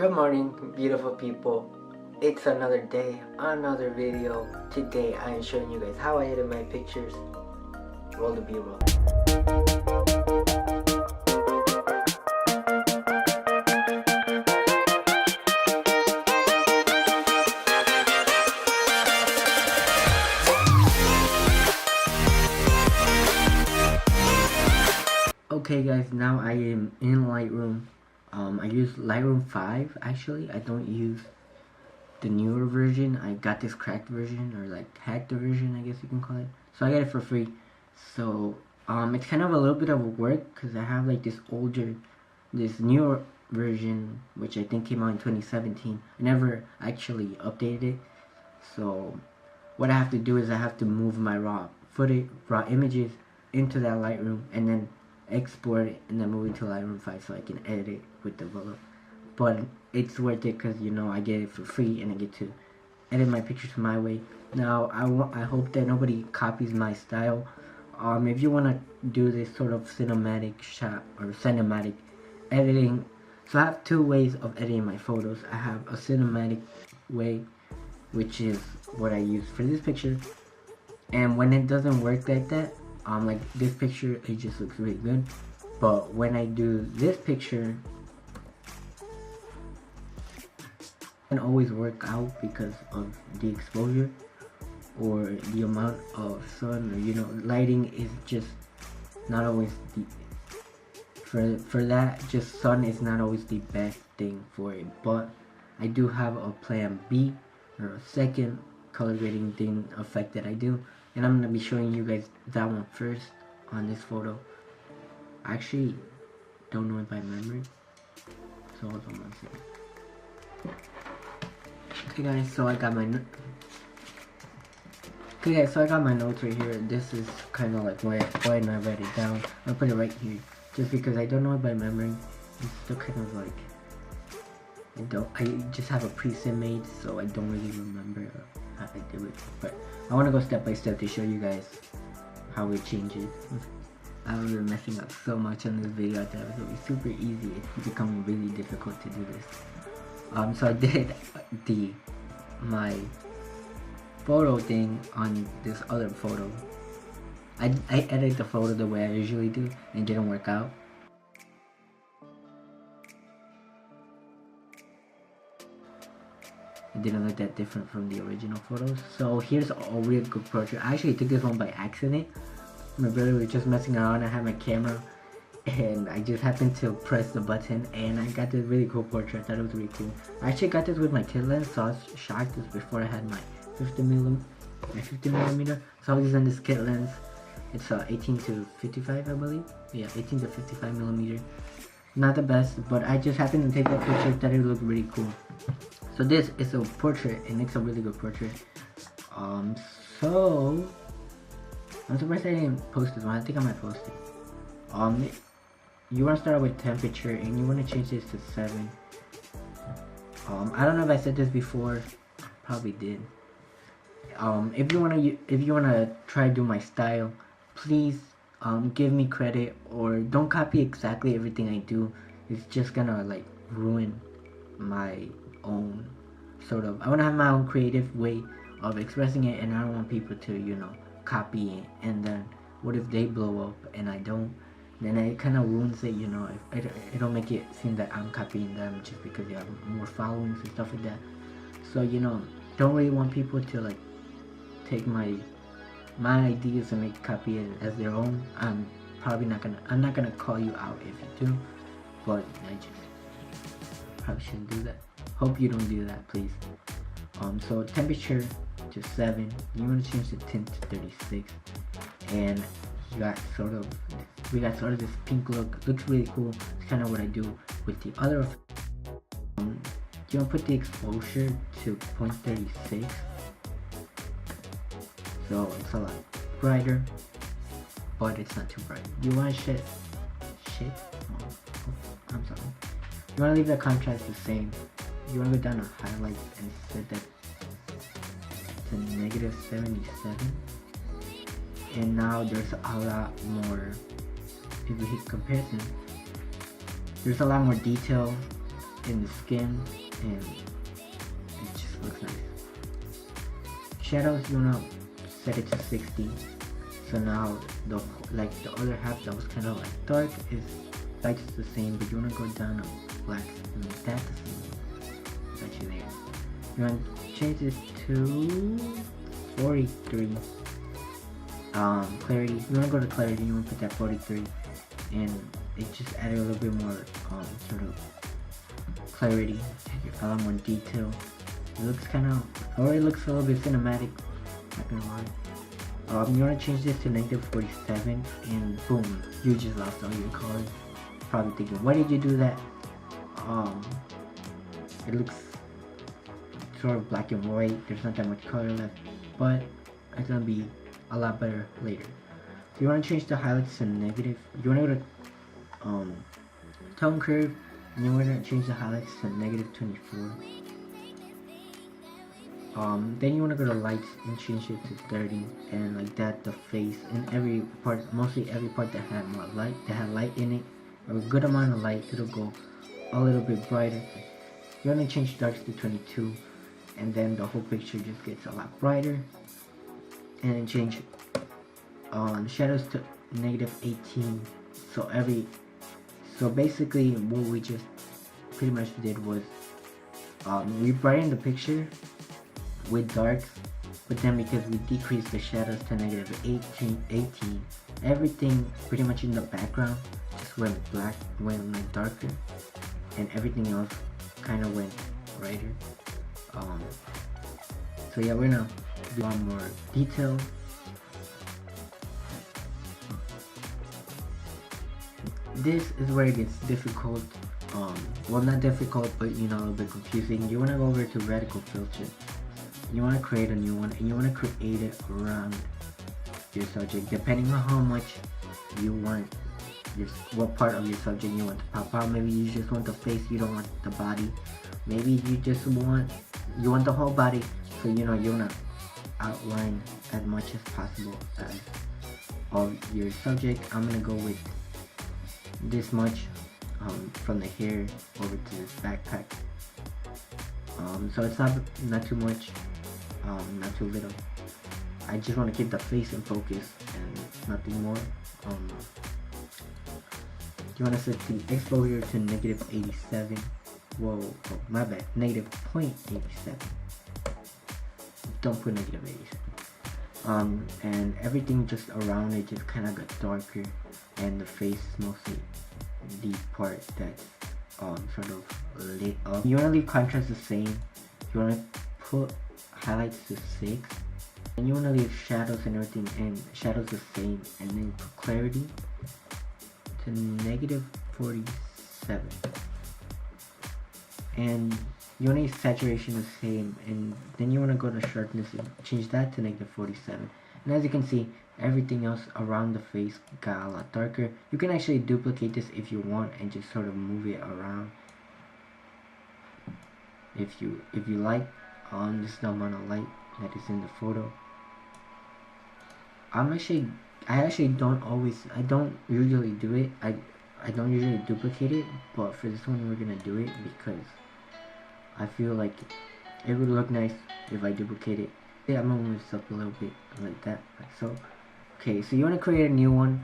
Good morning, beautiful people. It's another day, another video. Today I am showing you guys how I edit my pictures. Roll the B-roll. Okay guys, now I am in Lightroom. I use Lightroom 5 actually. I don't use the newer version. I got this cracked version, or like hacked version, I guess you can call it. So I got it for free. So it's kind of a little bit of work because I have like this newer version, which I think came out in 2017. I never actually updated it. So what I have to do is I have to move my raw images into that Lightroom and then export it and then move it to Lightroom 5 so I can edit it with the Velo. But it's worth it because, you know, I get it for free and I get to edit my pictures my way. Now I hope that nobody copies my style. If you want to do this sort of cinematic shot or cinematic editing, so I have two ways of editing my photos. I have a cinematic way, which is what I use for this picture, and when it doesn't work like that, like this picture, it just looks really good. But when I do this picture, it can always work out because of the exposure or the amount of sun, or, you know, lighting is just not always the for that. Just sun is not always the best thing for it. But I do have a plan B, or a second color grading thing effect that I do, and I'm gonna be showing you guys that one first on this photo. I actually don't know it by memory, so hold on one second. Okay guys, so I got my notes right here. This is kind of like why I write it down. I'll put it right here just because I don't know it by memory. It's still kind of like I just have a preset made, so I don't really remember how I do it. But I want to go step by step to show you guys how it changes. I've been messing up so much on this video. I thought it was going to be super easy. It's becoming really difficult to do this. So I did my photo thing on this other photo. I edited the photo the way I usually do, and it didn't work out. It didn't look that different from the original photos. So here's a real good portrait. I actually took this one by accident. My brother was just messing around. I had my camera and I just happened to press the button and I got this really cool portrait. I thought it was really cool. I actually got this with my kit lens, so I was shocked. This before I had my 50 millimeter. So I was using this kit lens. It's 18 to 55, I believe. Yeah, 18 to 55 millimeter. Not the best, but I just happened to take that picture. Thought it looked really cool. So this is a portrait, and it's a really good portrait. So I'm surprised I didn't post this one. I think I might post it. You want to start with temperature, and you want to change this to 7. I don't know if I said this before. Probably did. If you wanna try to do my style, please give me credit, or don't copy exactly everything I do. It's just gonna like ruin my own sort of. I want to have my own creative way of expressing it, and I don't want people to, you know, copy it, and then what if they blow up and I don't? Then it kind of ruins it, you know. It'll make it seem that I'm copying them just because they have more followings and stuff like that. So, you know, don't really want people to like take my ideas and make copy it as their own. I'm not gonna call you out if you do, but I just probably shouldn't do that. Hope you don't do that, please. So temperature to 7. You want to change the tint to 36, and we got sort of this pink look. Looks really cool. It's kind of what I do with the other. You want to put the exposure to 0.36, so it's a lot brighter, but it's not too bright. You want to I'm sorry. You want to leave the contrast the same. You want to go down to highlights and set that to -77. And now there's a lot more. If we hit comparison, there's a lot more detail in the skin, and it just looks nice. Shadows, you wanna set it to 60. So now the other half that was kind of like dark is like the same, but you wanna go down to black and make that the same. It's actually there. You wanna change this to 43. Clarity. You wanna go to clarity. You wanna put that 43, and it just added a little bit more sort of clarity, a lot more detail. It looks kind of, or it looks a little bit cinematic. Not gonna lie. You wanna change this to -47, and boom, you just lost all your colors. Probably thinking, why did you do that? It looks sort of black and white. There's not that much color left, but it's gonna be a lot better later. So you want to change the highlights to negative. You want to go to tone curve, and you want to change the highlights to -24. Then you want to go to lights and change it to 30, and like that the face and every part, mostly every part that had more light, that had light in it, or a good amount of light, it'll go a little bit brighter. You want to change darks to 22, and then the whole picture just gets a lot brighter. And then change shadows to -18. So basically what we just pretty much did was we brightened the picture with darks, but then because we decreased the shadows to -18, everything pretty much in the background just went black, went like darker, and everything else kind of went brighter. So yeah, we're gonna do a lot more detail. This is where it gets difficult. Well, not difficult, but you know, a little bit confusing. You want to go over to radical filter. You want to create a new one, and you want to create it around your subject, depending on how much you want what part of your subject you want to pop out. Maybe you just want the face, you don't want the body. Maybe you just want the whole body. So you know, you want to outline as much as possible as of your subject. I'm gonna go with this much from the hair over to this backpack. So it's not too much, not too little. I just want to keep the face in focus and nothing more. You want to set the exposure to -87. Whoa, oh, my bad, -0.87. Don't put -87. And everything just around it just kind of got darker, and the face is mostly the part that's sort of lit up. You want to leave contrast the same. You want to put highlights to 6, and you want to leave shadows and everything and shadows the same, and then put clarity to -47. And you want to use saturation the same, and then you want to go to sharpness and change that to -47. And as you can see, everything else around the face got a lot darker. You can actually duplicate this if you want and just sort of move it around if you like. This is the amount of light that is in the photo. I don't usually do it. I don't usually duplicate it, but for this one we're gonna do it because I feel like it would look nice if I duplicate it. Yeah, I'm gonna move this up a little bit like that, like so. Okay, so you want to create a new one,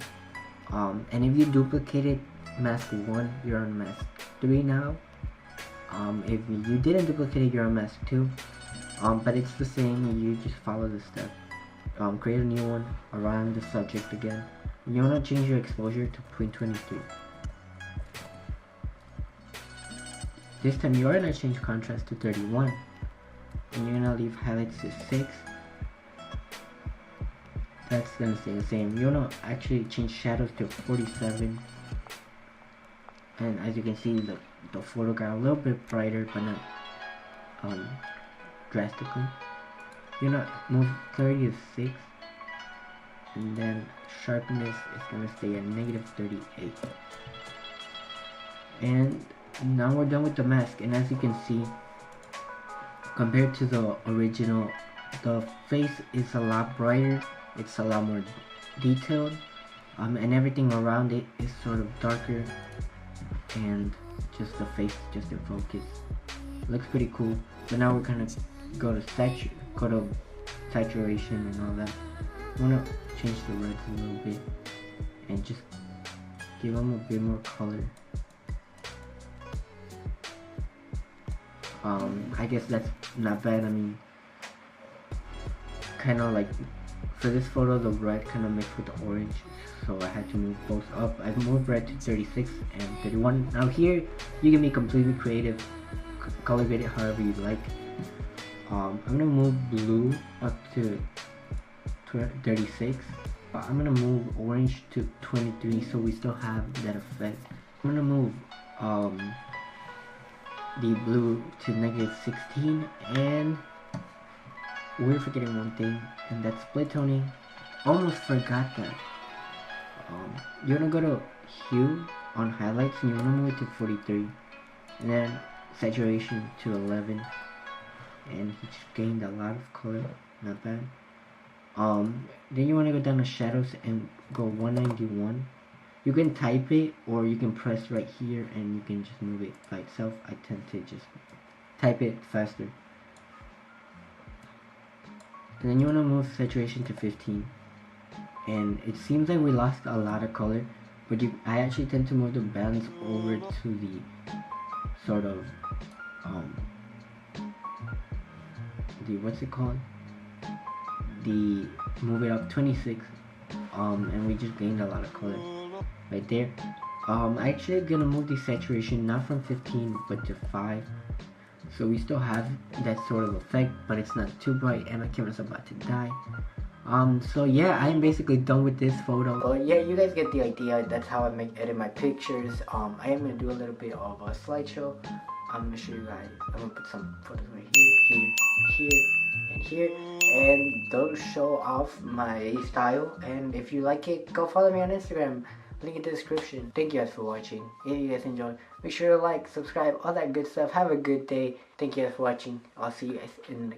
and if you duplicate it, mask 1, you're on mask 3 now. If you didn't duplicate it, you're on mask 2. But it's the same. You just follow the step. Create a new one around the subject again. You want to change your exposure to 0.23. This time you are going to change contrast to 31, and you're going to leave highlights to 6. That's going to stay the same. You want to actually change shadows to 47, and as you can see, the photo got a little bit brighter, but not drastically. You're going to move clarity to 6, and then sharpness is going to stay at -38. And now we're done with the mask, and as you can see, compared to the original, the face is a lot brighter, it's a lot more detailed, and everything around it is sort of darker and just the face just in focus. Looks pretty cool. But now we're gonna go to saturation and all that. I wanna change the reds a little bit and just give them a bit more color. I guess that's not bad. I mean, kind of like for this photo, the red kind of mixed with the orange, so I had to move both up. I moved red to 36 and 31. Now here, you can be completely creative, color grade it however you like. I'm gonna move blue up to 36, but I'm gonna move orange to 23, so we still have that effect. I'm gonna move the blue to -16, and we're forgetting one thing, and that's split toning. Almost forgot that. You're gonna go to hue on highlights and you wanna move it to 43, and then saturation to 11, and he just gained a lot of color, not bad. Then you wanna go down to shadows and go 191. You can type it or you can press right here and you can just move it by itself. I tend to just type it faster. And then you want to move saturation to 15. And it seems like we lost a lot of color, but I actually tend to move the bands over to the sort of what's it called? Move it up 26. And we just gained a lot of color right there. I actually gonna move the saturation not from 15 but to 5, so we still have that sort of effect, but it's not too bright and my camera's about to die. So yeah, I'm basically done with this photo. So yeah, you guys get the idea. That's how I edit my pictures. I am gonna do a little bit of a slideshow. I'm gonna show you guys. I'm gonna put some photos right here, and here, and those show off my style. And if you like it, go follow me on Instagram. Link in the description. Thank you guys for watching. If you guys enjoyed, make sure to like, subscribe, all that good stuff. Have a good day. Thank you guys for watching. I'll see you guys in the next